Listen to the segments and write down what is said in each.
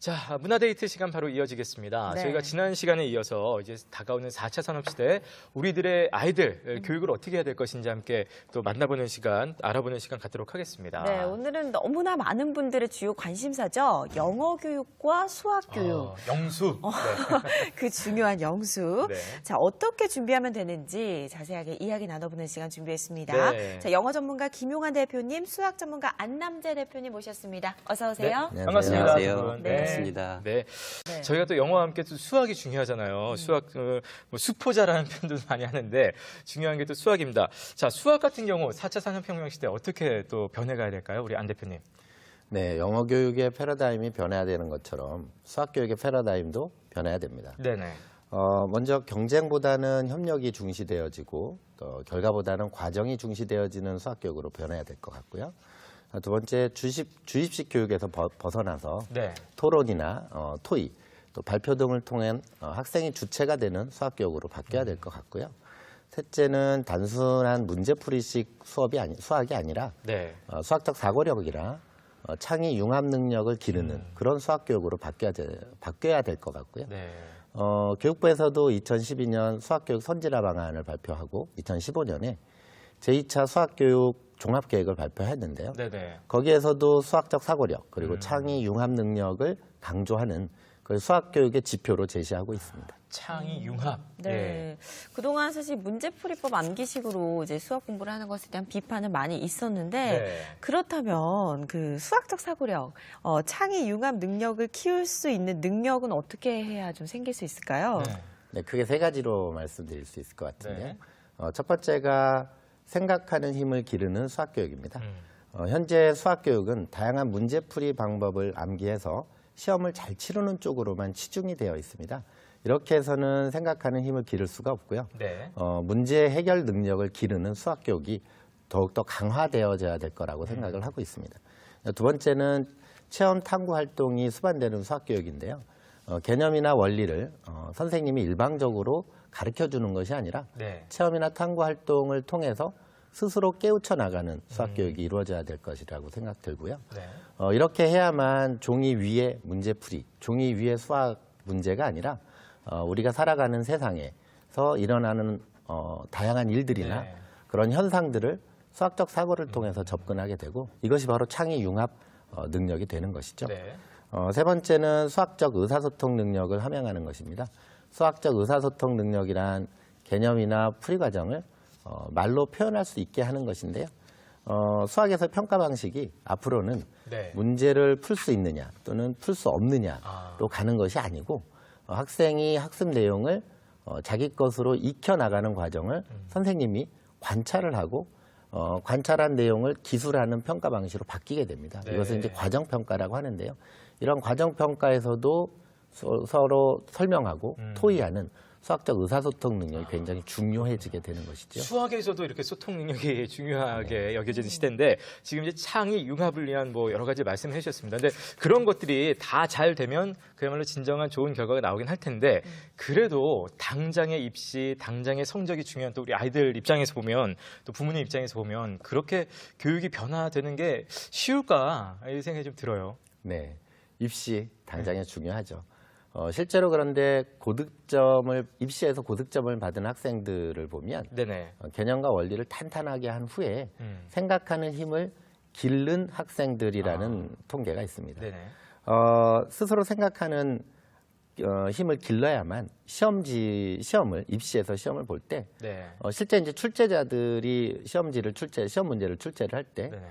자, 문화데이트 시간 바로 이어지겠습니다. 네. 저희가 지난 시간에 이어서 이제 다가오는 4차 산업시대에 우리들의 아이들 교육을 어떻게 해야 될 것인지 함께 또 만나보는 시간, 알아보는 시간 갖도록 하겠습니다. 네, 오늘은 너무나 많은 분들의 주요 관심사죠. 영어 교육과 수학 교육. 영수. 네. 그 중요한 영수. 네. 자, 어떻게 준비하면 되는지 자세하게 이야기 나눠보는 시간 준비했습니다. 네. 자, 영어 전문가 김용환 대표님, 수학 전문가 안남재 대표님 모셨습니다. 어서 오세요. 네. 반갑습니다. 안녕하세요. 두 분. 네. 반갑습니다. 네. 네. 저희가 또 영어와 함께 또 수학이 중요하잖아요. 수학, 뭐 수포자라는 표현도 많이 하는데 중요한 게 또 수학입니다. 자, 수학 같은 경우 4차 산업혁명 시대 어떻게 또 변해가야 될까요? 우리 안 대표님. 네, 영어 교육의 패러다임이 변해야 되는 것처럼 수학 교육의 패러다임도 변해야 됩니다. 네네. 먼저 경쟁보다는 협력이 중시되어지고 또 결과보다는 과정이 중시되어지는 수학 교육으로 변해야 될 것 같고요. 두 번째, 주입식 교육에서 벗어나서 네. 토론이나 토의, 또 발표 등을 통한 학생이 주체가 되는 수학 교육으로 바뀌어야 될 것 같고요. 셋째는 단순한 문제풀이식 수학이 아니라 네. 수학적 사고력이나 창의 융합 능력을 기르는 그런 수학 교육으로 바뀌어야 될 것 같고요. 네. 교육부에서도 2012년 수학교육 선진화 방안을 발표하고 2015년에 제2차 수학교육 종합계획을 발표했는데요. 네네. 거기에서도 수학적 사고력 그리고 창의 융합 능력을 강조하는 그 수학교육의 지표로 제시하고 있습니다. 창의 융합. 네. 예. 그동안 사실 문제풀이법 암기식으로 이제 수학 공부를 하는 것에 대한 비판은 많이 있었는데 네. 그렇다면 그 수학적 사고력, 창의 융합 능력을 키울 수 있는 능력은 어떻게 해야 좀 생길 수 있을까요? 네. 네, 크게 세 가지로 말씀드릴 수 있을 것 같은데요. 네. 첫 번째가 생각하는 힘을 기르는 수학교육입니다. 현재 수학교육은 다양한 문제풀이 방법을 암기해서 시험을 잘 치르는 쪽으로만 치중이 되어 있습니다. 이렇게 해서는 생각하는 힘을 기를 수가 없고요. 네. 문제 해결 능력을 기르는 수학교육이 더욱더 강화되어져야 될 거라고 생각을 하고 있습니다. 두 번째는 체험 탐구 활동이 수반되는 수학교육인데요. 개념이나 원리를 선생님이 일방적으로 가르쳐주는 것이 아니라 네. 체험이나 탐구 활동을 통해서 스스로 깨우쳐 나가는 수학교육이 이루어져야 될 것이라고 생각 들고요. 네. 이렇게 해야만 종이 위에 문제풀이, 종이 위에 수학 문제가 아니라 우리가 살아가는 세상에서 일어나는 다양한 일들이나 네. 그런 현상들을 수학적 사고를 통해서 접근하게 되고 이것이 바로 창의 융합 능력이 되는 것이죠. 네. 세 번째는 수학적 의사소통 능력을 함양하는 것입니다. 수학적 의사소통 능력이란 개념이나 풀이 과정을 말로 표현할 수 있게 하는 것인데요. 수학에서 평가 방식이 앞으로는 네. 문제를 풀 수 있느냐 또는 풀 수 없느냐로 가는 것이 아니고 학생이 학습 내용을 자기 것으로 익혀나가는 과정을 선생님이 관찰을 하고 관찰한 내용을 기술하는 평가 방식으로 바뀌게 됩니다. 네. 이것을 이제 과정평가라고 하는데요. 이런 과정평가에서도 서로 설명하고 토의하는 수학적 의사소통 능력이 굉장히 중요해지게 되는 것이죠. 수학에서도 이렇게 소통 능력이 중요하게 여겨지는 시대인데 지금 이제 창의 융합을 위한 뭐 여러 가지 말씀해 주셨습니다. 근데 그런 것들이 다 잘 되면 그야말로 진정한 좋은 결과가 나오긴 할 텐데 그래도 당장의 입시, 당장의 성적이 중요한 또 우리 아이들 입장에서 보면 또 부모님 입장에서 보면 그렇게 교육이 변화되는 게 쉬울까 이 생각이 좀 들어요. 네, 입시 당장에 중요하죠. 실제로 그런데 입시에서 고득점을 받은 학생들을 보면 네네. 개념과 원리를 탄탄하게 한 후에 생각하는 힘을 기른 학생들이라는 통계가 있습니다. 네네. 스스로 생각하는 힘을 길러야만 입시에서 시험을 볼 때 네. 실제 이제 출제자들이 시험 문제를 출제를 할 때 네네.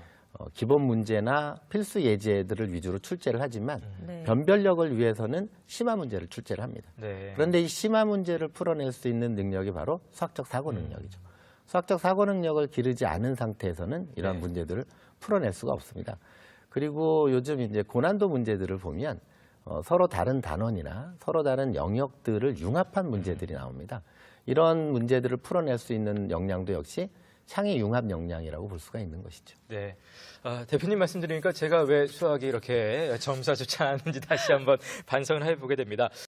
기본 문제나 필수 예제들을 위주로 출제를 하지만 네. 변별력을 위해서는 심화 문제를 출제를 합니다. 네. 그런데 이 심화 문제를 풀어낼 수 있는 능력이 바로 수학적 사고 능력이죠. 수학적 사고 능력을 기르지 않은 상태에서는 이러한 네. 문제들을 풀어낼 수가 없습니다. 그리고 요즘 이제 고난도 문제들을 보면 서로 다른 단원이나 서로 다른 영역들을 융합한 문제들이 나옵니다. 이런 문제들을 풀어낼 수 있는 역량도 역시 창의 융합 역량이라고 볼 수가 있는 것이죠. 네. 대표님 말씀 드리니까 제가 왜 수학이 이렇게 점수가 좋지 않은지 다시 한번 반성을 해보게 됩니다.